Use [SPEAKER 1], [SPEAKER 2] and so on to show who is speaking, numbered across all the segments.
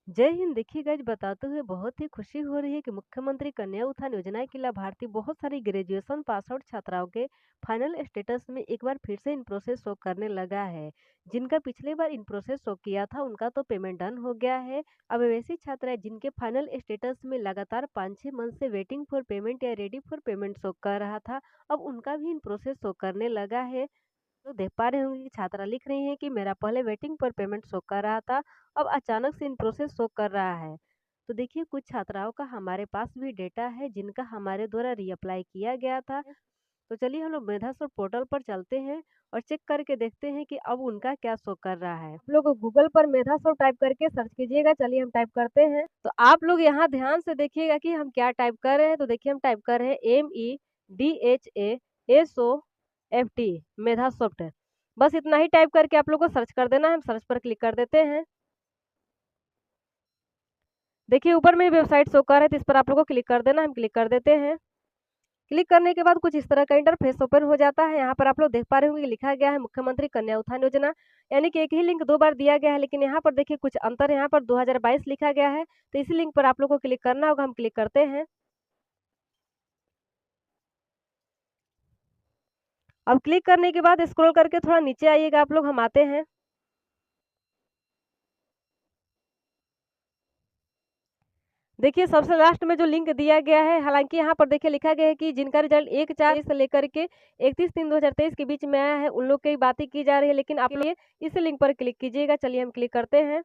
[SPEAKER 1] जय हिंद। देखिए गाइज, बताते हुए बहुत ही खुशी हो रही है कि मुख्यमंत्री कन्या उत्थान योजना के लाभार्थी बहुत सारी ग्रेजुएशन पास आउट छात्राओं के फाइनल स्टेटस में एक बार फिर से इन प्रोसेस शो करने लगा है। जिनका पिछले बार इन प्रोसेस शो किया था उनका तो पेमेंट डन हो गया है। अब वैसी छात्राएं जिनके फाइनल स्टेटस में लगातार 5-6 मंथ से वेटिंग फॉर पेमेंट या रेडी फॉर पेमेंट शो कर रहा था, अब उनका भी इन प्रोसेस शो करने लगा है। तो देख पा रहे होंगे कि छात्रा लिख रही है कि मेरा पहले वेटिंग पर पेमेंट शो कर रहा था, अब अचानक से इन प्रोसेस शो कर रहा है। तो देखिए, कुछ छात्राओं का हमारे पास भी डेटा है जिनका हमारे द्वारा रीअप्लाई किया गया था। तो चलिए हम लोग मेधासुर पोर्टल पर चलते हैं और चेक करके देखते हैं कि अब उनका क्या शो कर रहा है। आप लोग गूगल पर मेधासुर टाइप करके सर्च कीजिएगा। चलिए हम टाइप करते हैं। तो आप लोग यहाँ ध्यान से देखिएगा कि हम क्या टाइप कर रहे हैं। तो देखिए हम टाइप कर रहे हैं MEDHASOFT मेधासॉफ्ट। बस इतना ही टाइप करके आप लोग को सर्च कर देना है। हम सर्च पर क्लिक कर देते हैं। देखिए ऊपर में वेबसाइट शो कर है, तो इस पर आप लोग को क्लिक कर देना है। हम क्लिक कर देते हैं। क्लिक करने के बाद कुछ इस तरह का इंटरफेस ओपन हो जाता है। यहाँ पर आप लोग देख पा रहे होंगे कि लिखा गया है मुख्यमंत्री कन्या उत्थान योजना, यानी कि एक ही लिंक 2 बार दिया गया है, लेकिन यहाँ पर देखिए कुछ अंतर है। यहाँ पर 2022 लिखा गया है, तो इसी लिंक पर आप लोग को क्लिक करना होगा। हम क्लिक करते हैं। अब क्लिक करने के बाद स्क्रॉल करके थोड़ा नीचे आइएगा आप लोग, हम आते हैं। देखिए सबसे लास्ट में जो लिंक दिया गया है, हालांकि यहाँ पर देखिए लिखा गया है कि जिनका रिजल्ट 1/4 से लेकर के 31/3/2023 के बीच में आया है, उन लोग की बातें की जा रही है, लेकिन आप लोग इस लिंक पर क्लिक कीजिएगा। चलिए हम क्लिक करते हैं।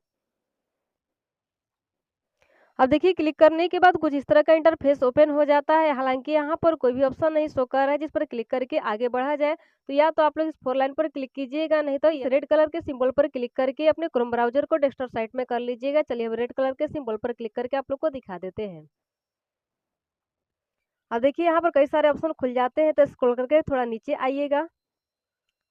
[SPEAKER 1] अब देखिए क्लिक करने के बाद कुछ इस तरह का इंटरफेस ओपन हो जाता है। हालांकि यहाँ पर कोई भी ऑप्शन नहीं शो कर रहा है जिस पर क्लिक करके आगे बढ़ा जाए। तो या तो आप लोग इस 4 लाइन पर क्लिक कीजिएगा, नहीं तो रेड कलर के सिंबल पर क्लिक करके अपने क्रोम ब्राउजर को डेस्कटॉप साइट में कर लीजिएगा। चलिए हम रेड कलर के सिंबल पर क्लिक करके आप लोग को दिखा देते हैं। अब देखिए यहाँ पर कई सारे ऑप्शन खुल जाते हैं, तो स्क्रॉल करके थोड़ा नीचे आइएगा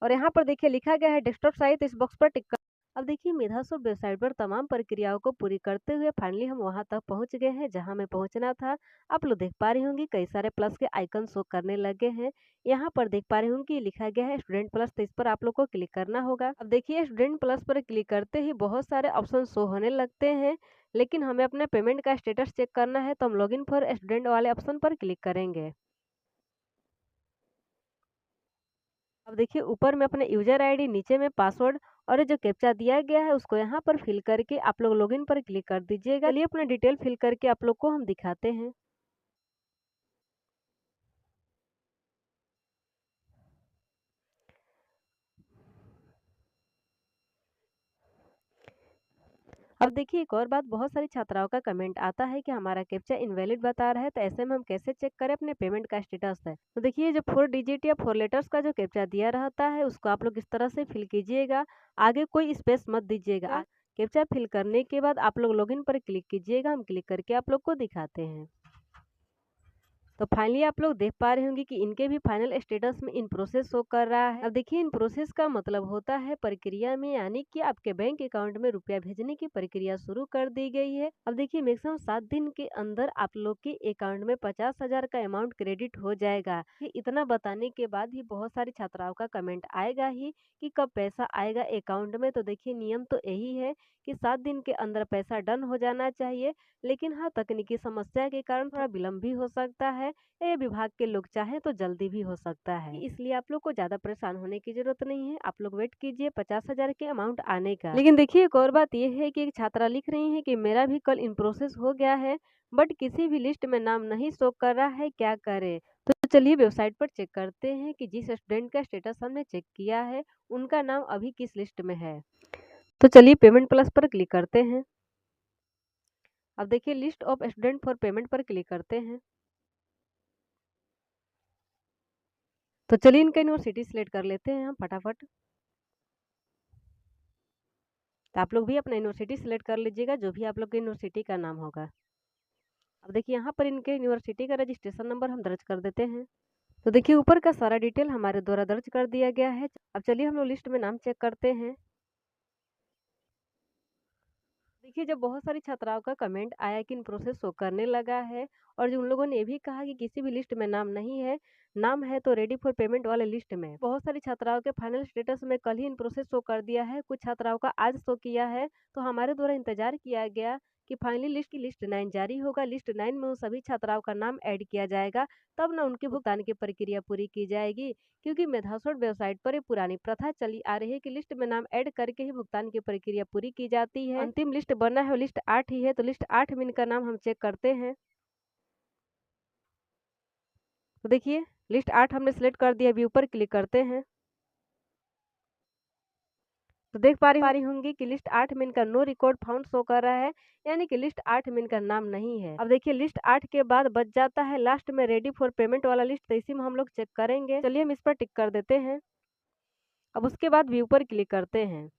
[SPEAKER 1] और यहाँ पर देखिए लिखा गया है डेस्कटॉप साइट, इस बॉक्स पर टिक कर। अब देखिए मेधासुर वेबसाइट पर तमाम प्रक्रियाओं को पूरी करते हुए फाइनली हम वहां तक पहुंच गए हैं जहां हमें पहुंचना था। आप लोग देख पा रही होंगी कई सारे प्लस के आइकन शो करने लगे हैं। यहाँ पर देख पा रही होंगी कि लिखा गया है स्टूडेंट प्लस, तो इस पर आप लोग को क्लिक करना होगा। अब देखिए स्टूडेंट प्लस पर क्लिक करते ही बहुत सारे ऑप्शन शो होने लगते हैं, लेकिन हमें अपने पेमेंट का स्टेटस चेक करना है, तो हम लॉगिन फॉर स्टूडेंट वाले ऑप्शन पर क्लिक करेंगे। अब देखिए ऊपर में अपने यूजर आईडी, नीचे में पासवर्ड और ये जो कैप्चा दिया गया है उसको यहाँ पर फिल करके आप लोग लॉगिन पर क्लिक कर दीजिएगा। चलिए अपना डिटेल फिल करके आप लोग को हम दिखाते हैं। अब देखिए एक और बात, बहुत सारी छात्राओं का कमेंट आता है कि हमारा कैप्चा इनवैलिड बता रहा है, तो ऐसे में हम कैसे चेक करें अपने पेमेंट का स्टेटस है। तो देखिए जो 4 डिजिट या 4 लेटर्स का जो कैप्चा दिया रहता है उसको आप लोग इस तरह से फिल कीजिएगा, आगे कोई स्पेस मत दीजिएगा। कैप्चा फिल करने के बाद आप लोग लॉगिन पर क्लिक कीजिएगा। हम क्लिक करके आप लोग को दिखाते हैं। तो फाइनली आप लोग देख पा रहे होंगे कि इनके भी फाइनल स्टेटस में इन प्रोसेस शो कर रहा है। अब देखिए इन प्रोसेस का मतलब होता है प्रक्रिया में, यानी कि आपके बैंक अकाउंट में रुपया भेजने की प्रक्रिया शुरू कर दी गई है। अब देखिए मैक्सिमम 7 दिन के अंदर आप लोग के अकाउंट में 50,000 का अमाउंट क्रेडिट हो जाएगा। ये इतना बताने के बाद भी बहुत सारी छात्राओं का कमेंट आएगा ही कि कब पैसा आएगा अकाउंट में। तो देखिए नियम तो यही है कि 7 दिन के अंदर पैसा डन हो जाना चाहिए, लेकिन हाँ तकनीकी समस्या के कारण थोड़ा विलम्ब भी हो सकता है। ये विभाग के लोग चाहें तो जल्दी भी हो सकता है, इसलिए आप लोग को ज्यादा परेशान होने की जरूरत नहीं है। आप लोग वेट कीजिए 50,000 के अमाउंट आने का। लेकिन देखिए एक और बात यह है कि एक छात्रा लिख रही है कि मेरा भी कल इन प्रोसेस हो गया है, बट किसी भी लिस्ट में नाम नहीं शो कर रहा है, क्या करे। तो चलिए वेबसाइट पर चेक करते हैं कि जिस स्टूडेंट का स्टेटस हमने चेक किया है उनका नाम अभी किस लिस्ट में है। तो चलिए पेमेंट प्लस पर क्लिक करते हैं। अब देखिए list of student for payment पर क्लिक करते हैं। तो चलिए इनका यूनिवर्सिटी सिलेक्ट कर लेते हैं हम फटाफट। तो आप लोग भी अपना यूनिवर्सिटी सिलेक्ट कर लीजिएगा, जो भी आप लोग की यूनिवर्सिटी का नाम होगा। अब देखिए यहाँ पर इनके यूनिवर्सिटी का रजिस्ट्रेशन नंबर हम दर्ज कर देते हैं। तो देखिए ऊपर का सारा डिटेल हमारे द्वारा दर्ज कर दिया गया है। अब चलिए हम लोग लिस्ट में नाम चेक करते हैं। देखिए जब बहुत सारी छात्राओं का कमेंट आया कि इन प्रोसेस शो करने लगा है, और जो उन लोगों ने ये भी कहा कि किसी भी लिस्ट में नाम नहीं है, नाम है तो रेडी फॉर पेमेंट वाले लिस्ट में। बहुत सारी छात्राओं के फाइनल स्टेटस में कल ही इन प्रोसेस शो कर दिया है, कुछ छात्राओं का आज शो किया है। तो हमारे द्वारा इंतजार किया गया कि फाइनली लिस्ट 9 जारी होगा। लिस्ट 9 में उन सभी छात्राओं का नाम ऐड किया जाएगा, तब ना उनके भुगतान की प्रक्रिया पूरी की जाएगी। क्योंकि मेधासुरत वेबसाइट पर ये पुरानी प्रथा चली आ रही है कि लिस्ट में नाम ऐड करके ही भुगतान की प्रक्रिया पूरी की जाती है। अंतिम लिस्ट बना है वो लिस्ट 8 ही है, तो लिस्ट 8 में इनका नाम हम चेक करते हैं। तो देखिए लिस्ट 8 हमने सिलेक्ट कर दिया, अभी ऊपर क्लिक करते हैं तो देख पा रही होंगी कि लिस्ट 8 में इनका नो रिकॉर्ड फाउंड शो कर रहा है, यानी कि लिस्ट 8 में इनका नाम नहीं है। अब देखिए लिस्ट 8 के बाद बच जाता है लास्ट में रेडी फॉर पेमेंट वाला लिस्ट, तो इसी में हम लोग चेक करेंगे। चलिए हम इस पर टिक कर देते हैं। अब उसके बाद व्यू पर क्लिक करते हैं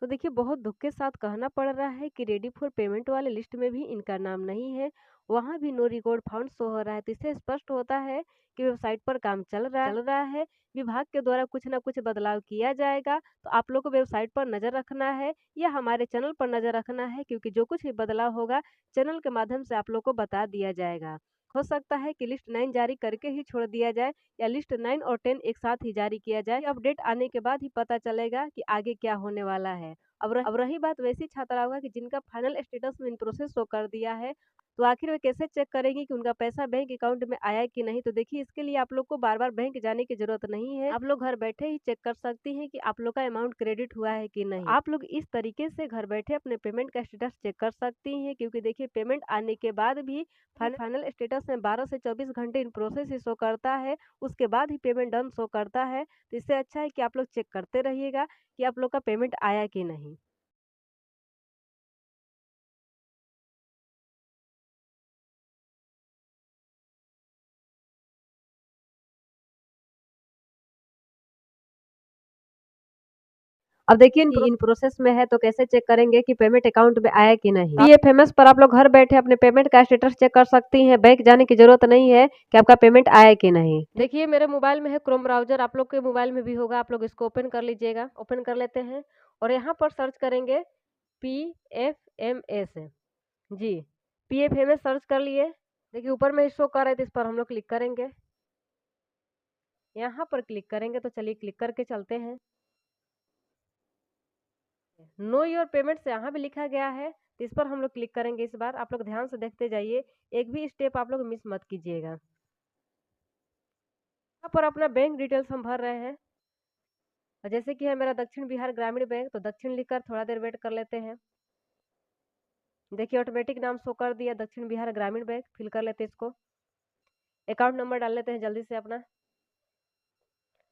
[SPEAKER 1] तो देखिए बहुत दुख के साथ कहना पड़ रहा है कि रेडी फॉर पेमेंट वाले लिस्ट में भी इनका नाम नहीं है, वहाँ भी नो रिकॉर्ड फाउंड शो हो रहा है। तो इससे स्पष्ट होता है कि वेबसाइट पर काम चल रहा है। विभाग के द्वारा कुछ ना कुछ बदलाव किया जाएगा, तो आप लोग को वेबसाइट पर नजर रखना है या हमारे चैनल पर नजर रखना है, क्योंकि जो कुछ भी बदलाव होगा चैनल के माध्यम से आप लोग को बता दिया जाएगा। हो सकता है कि लिस्ट 9 जारी करके ही छोड़ दिया जाए या लिस्ट 9 और 10 एक साथ ही जारी किया जाए। अपडेट आने के बाद ही पता चलेगा कि आगे क्या होने वाला है। अब रही बात वैसी छात्राओं का कि जिनका फाइनल स्टेटस में इन प्रोसेस शो कर दिया है, तो आखिर वे कैसे चेक करेंगी कि उनका पैसा बैंक अकाउंट में आया कि नहीं। तो देखिए इसके लिए आप लोग को बार बार बैंक जाने की जरूरत नहीं है, आप लोग घर बैठे ही चेक कर सकती हैं कि आप लोग का अमाउंट क्रेडिट हुआ है कि नहीं। आप लोग इस तरीके से घर बैठे अपने पेमेंट का स्टेटस चेक कर सकती हैं, क्योंकि देखिए पेमेंट आने के बाद भी फाइनल स्टेटस में 12 से 24 घंटे इन प्रोसेस ही शो करता है, उसके बाद ही पेमेंट डन शो करता है। तो इससे अच्छा है कि आप लोग चेक करते रहिएगा कि आप लोग का पेमेंट आया कि नहीं। अब देखिए इन प्रोसेस में है, तो कैसे चेक करेंगे कि पेमेंट अकाउंट में आया कि नहीं। ये फेमस पर आप लोग घर बैठे अपने पेमेंट का स्टेटस चेक कर सकती हैं, बैंक जाने की जरूरत नहीं है कि आपका पेमेंट आया कि नहीं। देखिए मेरे मोबाइल में है क्रोम ब्राउजर, आप लोग के मोबाइल में भी होगा, आप लोग इसको ओपन कर लीजिएगा। ओपन कर लेते हैं और यहाँ पर सर्च करेंगे PFMS। जी PFMS सर्च कर लिए। देखिए ऊपर में शो कर रहे थे, इस पर हम लोग क्लिक करेंगे। यहाँ पर क्लिक करेंगे तो चलिए क्लिक करके चलते हैं। नो योर पेमेंट्स यहाँ भी लिखा गया है, तो इस पर हम लोग क्लिक करेंगे। इस बार आप लोग ध्यान से देखते जाइए, एक भी स्टेप आप लोग मिस मत कीजिएगा। यहाँ पर अपना बैंक डिटेल्स हम भर रहे हैं, और जैसे कि है मेरा दक्षिण बिहार ग्रामीण बैंक, तो दक्षिण लिखकर थोड़ा देर वेट कर लेते हैं। देखिए ऑटोमेटिक नाम शो कर दिया, दक्षिण बिहार ग्रामीण बैंक। फिल कर लेते हैं इसको। अकाउंट नंबर डाल लेते हैं जल्दी से अपना।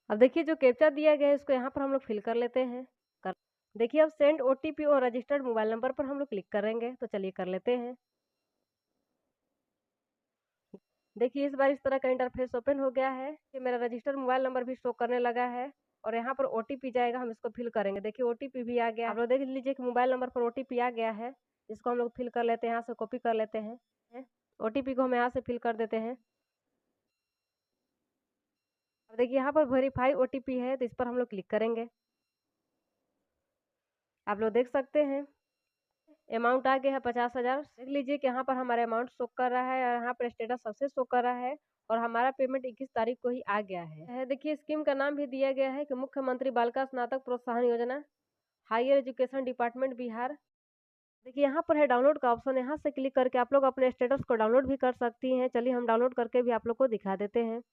[SPEAKER 1] अब देखिए जो कैप्चा दिया गया है इसको यहाँ पर हम लोग फिल कर लेते हैं। देखिए अब सेंड OTP और रजिस्टर्ड मोबाइल नंबर पर हम लोग क्लिक करेंगे, तो चलिए कर लेते हैं। देखिए इस बार इस तरह का इंटरफेस ओपन हो गया है कि मेरा रजिस्टर्ड मोबाइल नंबर भी शो करने लगा है, और यहाँ पर OTP जाएगा, हम इसको फिल करेंगे। देखिए OTP भी आ गया। आप लोग देख लीजिए कि मोबाइल नंबर पर OTP आ गया है, इसको हम लोग फिल कर लेते हैं, यहाँ से कॉपी कर लेते हैं। OTP को हम यहाँ से फिल कर देते हैं। अब देखिए यहाँ पर वेरीफाई OTP है, तो इस पर हम लोग क्लिक करेंगे। आप लोग देख सकते हैं अमाउंट आ गया है 50,000। देख लीजिए कि यहाँ पर हमारा अमाउंट शो कर रहा है, और यहाँ पर स्टेटस सक्सेस शो कर रहा है, और हमारा पेमेंट 21 तारीख को ही आ गया है। देखिए स्कीम का नाम भी दिया गया है कि मुख्यमंत्री बालिका स्नातक प्रोत्साहन योजना, हायर एजुकेशन डिपार्टमेंट बिहार। देखिए यहाँ पर है डाउनलोड का ऑप्शन, यहाँ से क्लिक करके आप लोग अपने स्टेटस को डाउनलोड भी कर सकती हैं। चलिए हम डाउनलोड करके भी आप लोग को दिखा देते हैं।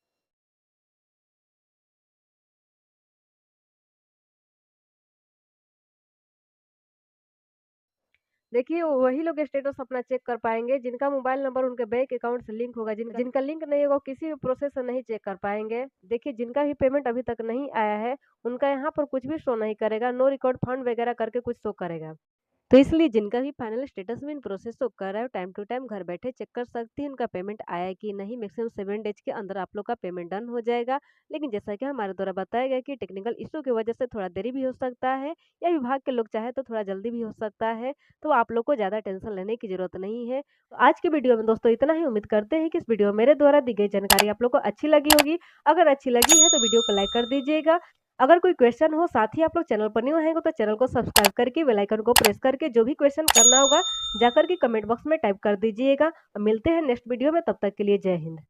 [SPEAKER 1] देखिए वही लोग स्टेटस अपना चेक कर पाएंगे जिनका मोबाइल नंबर उनके बैंक अकाउंट से लिंक होगा। जिनका लिंक नहीं होगा किसी भी प्रोसेस से नहीं चेक कर पाएंगे। देखिए जिनका भी पेमेंट अभी तक नहीं आया है उनका यहाँ पर कुछ भी शो नहीं करेगा, नो रिकॉर्ड फंड वगैरह करके कुछ शो करेगा। तो इसलिए जिनका भी फाइनल स्टेटस में इन प्रोसेस शो कर रहा है, टाइम टू टाइम घर बैठे चेक कर सकती हैं उनका पेमेंट आया है कि नहीं। मैक्सिमम 7 डेज के अंदर आप लोग का पेमेंट डन हो जाएगा। लेकिन जैसा कि हमारे द्वारा बताया गया कि टेक्निकल इशू की वजह से थोड़ा देरी भी हो सकता है, या विभाग के लोग चाहे तो थोड़ा जल्दी भी हो सकता है, तो आप लोग को ज़्यादा टेंशन लेने की जरूरत नहीं है। तो आज की वीडियो में दोस्तों इतना ही। उम्मीद करते हैं कि इस वीडियो मेरे द्वारा दी गई जानकारी आप लोग को अच्छी लगी होगी। अगर अच्छी लगी है तो वीडियो को लाइक कर दीजिएगा। अगर कोई क्वेश्चन हो, साथ ही आप लोग चैनल पर न्यू हैं तो चैनल को सब्सक्राइब करके बेल आइकन को प्रेस करके जो भी क्वेश्चन करना होगा जाकर के कमेंट बॉक्स में टाइप कर दीजिएगा। मिलते हैं नेक्स्ट वीडियो में, तब तक के लिए जय हिंद।